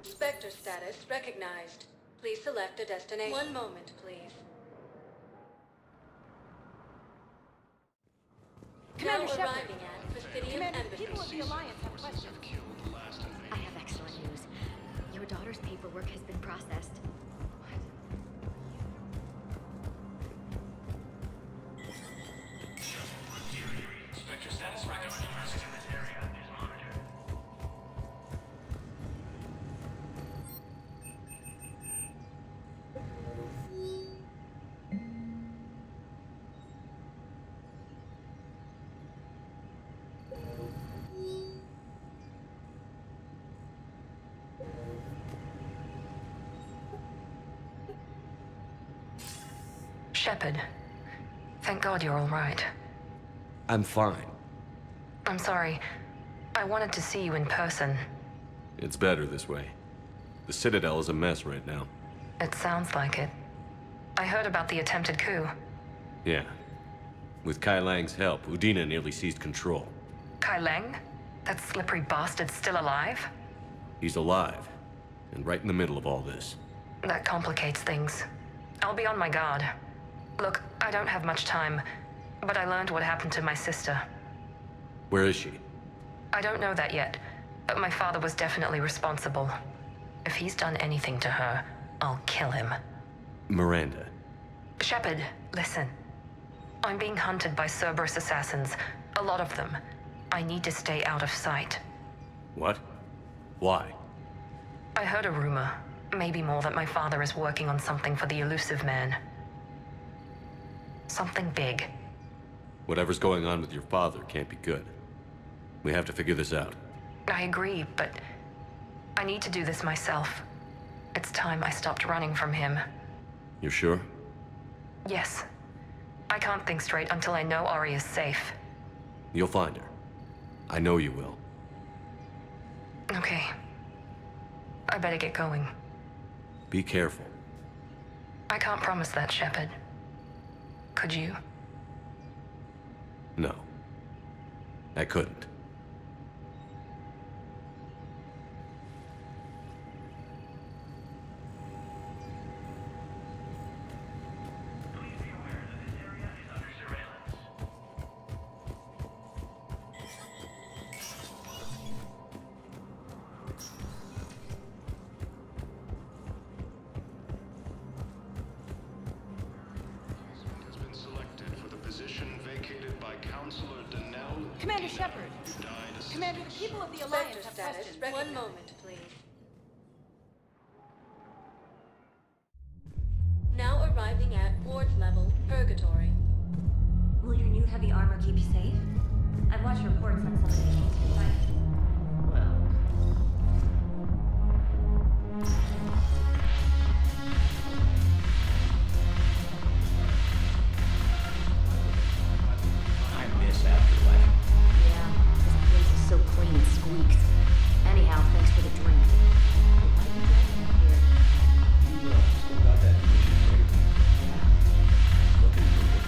Spectre status recognized. Please select a destination. One moment, please. Commander Now Shepard. arriving at Presidium Commander, Embassy. people of the Alliance have questions. I have excellent news. Your daughter's paperwork has been processed. Spectre status recognized. Area is monitored. Shepard. Thank God you're all right. I'm fine. I'm sorry. I wanted to see you in person. It's better this way. The Citadel is a mess right now. It sounds like it. I heard about the attempted coup. Yeah. With Kai Lang's help, Udina nearly seized control. Kai Leng? That slippery bastard's still alive? He's alive, and right in the middle of all this. That complicates things. I'll be on my guard. Look, I don't have much time, but I learned what happened to my sister. Where is she? I don't know that yet, but my father was definitely responsible. If he's done anything to her, I'll kill him. Miranda. Shepard, listen. I'm being hunted by Cerberus assassins. A lot of them. I need to stay out of sight. What? Why? I heard a rumor, maybe more, that my father is working on something for the Elusive Man. Something big. Whatever's going on with your father can't be good. We have to figure this out. I agree, but I need to do this myself. It's time I stopped running from him. You're sure? Yes. I can't think straight until I know Ari is safe. You'll find her. I know you will. Okay. I better get going. Be careful. I can't promise that, Shepard. Could you? No. I couldn't. Please be aware that this area is under surveillance. Has been selected for the position vacated by Counselor Danelle. Commander Shepard. Who died a Commander, the people of the Alliance Spectre have status. questions. One moment, please. Now arriving at Ward's level, Purgatory. Will your new heavy armor keep you safe? I've watched reports on some of the machines you're fighting. Well... I miss Afterlife. Yeah, this place is so clean it squeaks. Anyhow, thanks for the drink. Why did you drag me out here? You still got that mission straight? Yeah, Looking for it.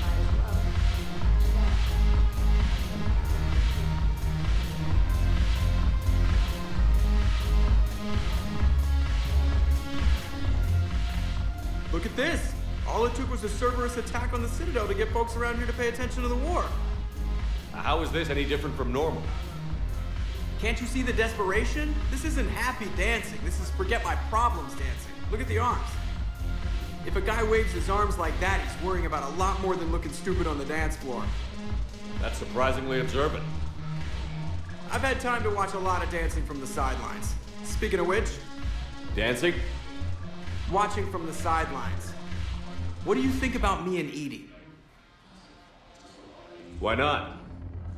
might as well. Look at this! All it took was a Cerberus attack on the Citadel to get folks around here to pay attention to the war. How is this any different from normal? Can't you see the desperation? This isn't happy dancing. This is forget my problems dancing. Look at the arms. If a guy waves his arms like that, he's worrying about a lot more than looking stupid on the dance floor. That's surprisingly observant. I've had time to watch a lot of dancing from the sidelines. Speaking of which, Dancing? watching from the sidelines. What do you think about me and Edie? Why not?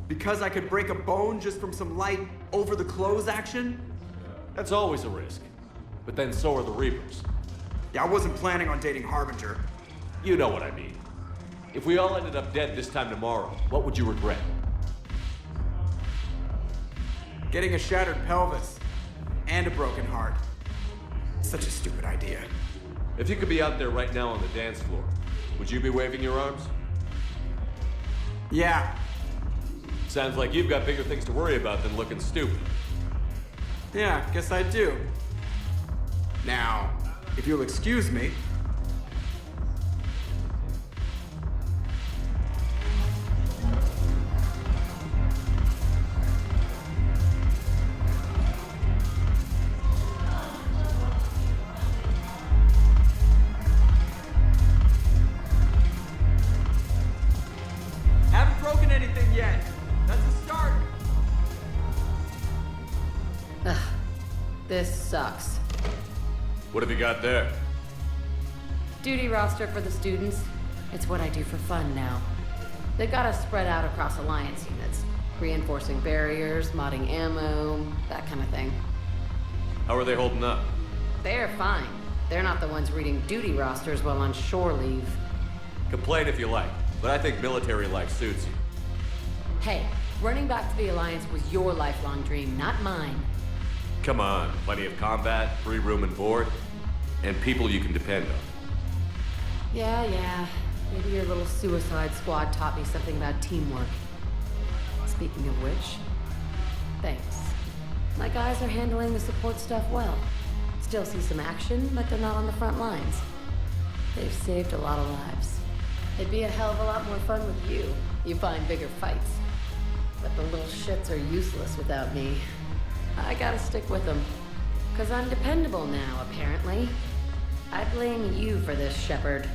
Because I could break a bone just from some light over-the-clothes action? That's always a risk. But then so are the Reapers. Yeah, I wasn't planning on dating Harbinger. You know what I mean. If we all ended up dead this time tomorrow, what would you regret? Getting a shattered pelvis and a broken heart. Such a stupid idea. If you could be out there right now on the dance floor, would you be waving your arms? Yeah, Sounds like you've got bigger things to worry about than looking stupid. Yeah, guess I do. Now, if you'll excuse me. Haven't broken anything yet. That's a start. This sucks. What have you got there? Duty roster for the students. It's what I do for fun now. They got us spread out across Alliance units. Reinforcing barriers, modding ammo, that kind of thing. How are they holding up? They're fine. They're not the ones reading duty rosters while on shore leave. Complain if you like, but I think military life suits you. Hey, running back to the Alliance was your lifelong dream, not mine. Come on, plenty of combat, free room and board, and people you can depend on. Yeah. Maybe your little suicide squad taught me something about teamwork. Speaking of which, thanks. My guys are handling the support stuff well. Still see some action, but they're not on the front lines. They've saved a lot of lives. It'd be a hell of a lot more fun with you. You find bigger fights. But the little shits are useless without me. I gotta stick with them. 'Cause I'm dependable now, apparently. I blame you for this, Shepard.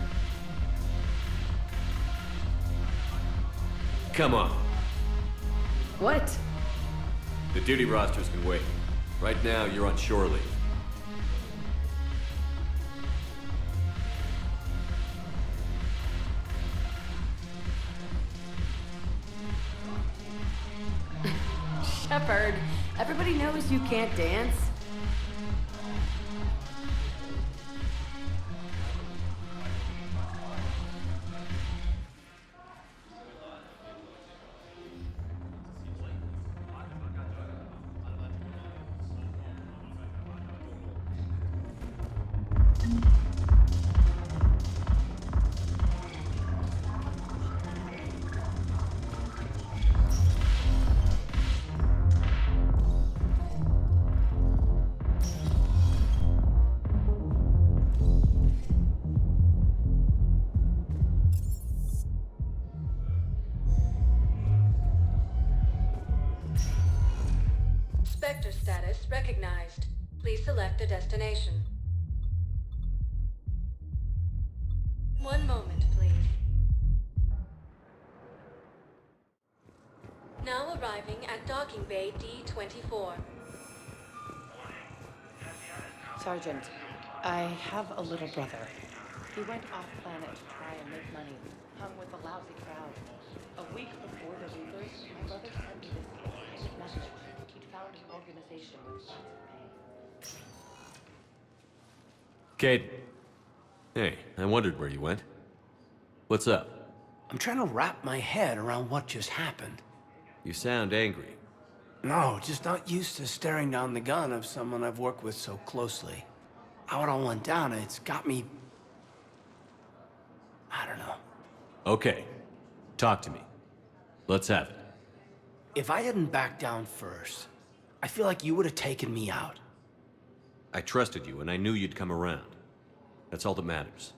Come on. What? The duty rosters can wait. Right now, you're on shore leave. Shepard, everybody knows you can't dance. Spectre status recognized. Please select a destination. One moment, please. Now arriving at docking bay D-24. Sergeant, I have a little brother. He went off planet to try and make money. Hung with a lousy crowd. A week before the Reapers, my brother sent me this private message. He'd found an organization with lots of pay. Caden. Hey, I wondered where you went. What's up? I'm trying to wrap my head around what just happened. You sound angry. No, just not used to staring down the gun of someone I've worked with so closely. How it all went down, it's got me... I don't know. Okay. Talk to me. Let's have it. If I hadn't backed down first, I feel like you would have taken me out. I trusted you, and I knew you'd come around. That's all that matters.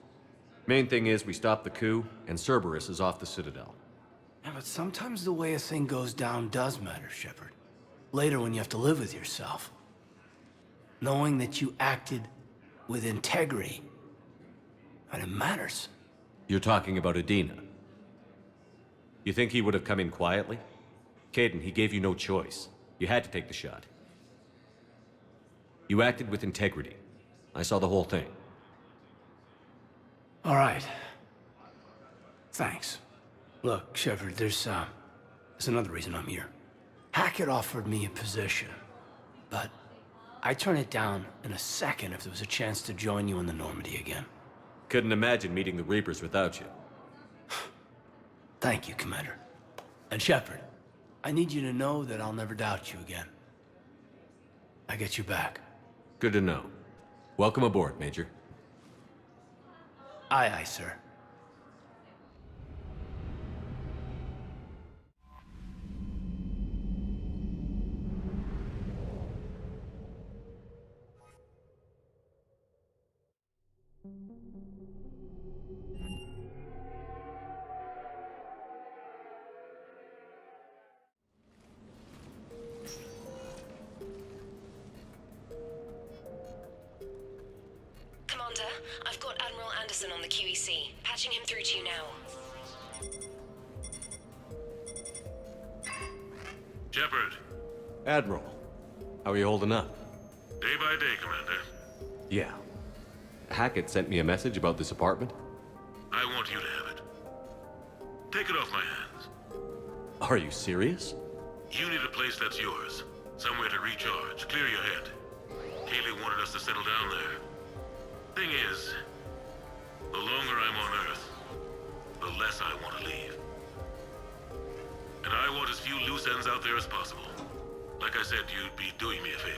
Main thing is we stopped the coup, and Cerberus is off the Citadel. Yeah, but sometimes the way a thing goes down does matter, Shepard. Later when you have to live with yourself. Knowing that you acted with integrity. And it matters. You're talking about Adina. You think he would have come in quietly? Caden, he gave you no choice. You had to take the shot. You acted with integrity. I saw the whole thing. All right. Thanks. Look, Shepard, there's another reason I'm here. Hackett offered me a position, but I'd turn it down in a second if there was a chance to join you in the Normandy again. Couldn't imagine meeting the Reapers without you. Thank you, Commander. And Shepard, I need you to know that I'll never doubt you again. I get you back. Good to know. Welcome aboard, Major. Aye, aye, sir. Commander. I've got Admiral Anderson on the QEC. Patching him through to you now. Shepard, Admiral, how are you holding up? day by day, Commander. Yeah. Hackett sent me a message about this apartment. I want you to have it. Take it off my hands. Are you serious? You need a place that's yours. Somewhere to recharge, clear your head. Kaylee wanted us to settle down there. Thing is, the longer I'm on Earth, the less I want to leave. And I want as few loose ends out there as possible. Like I said, you'd be doing me a favor.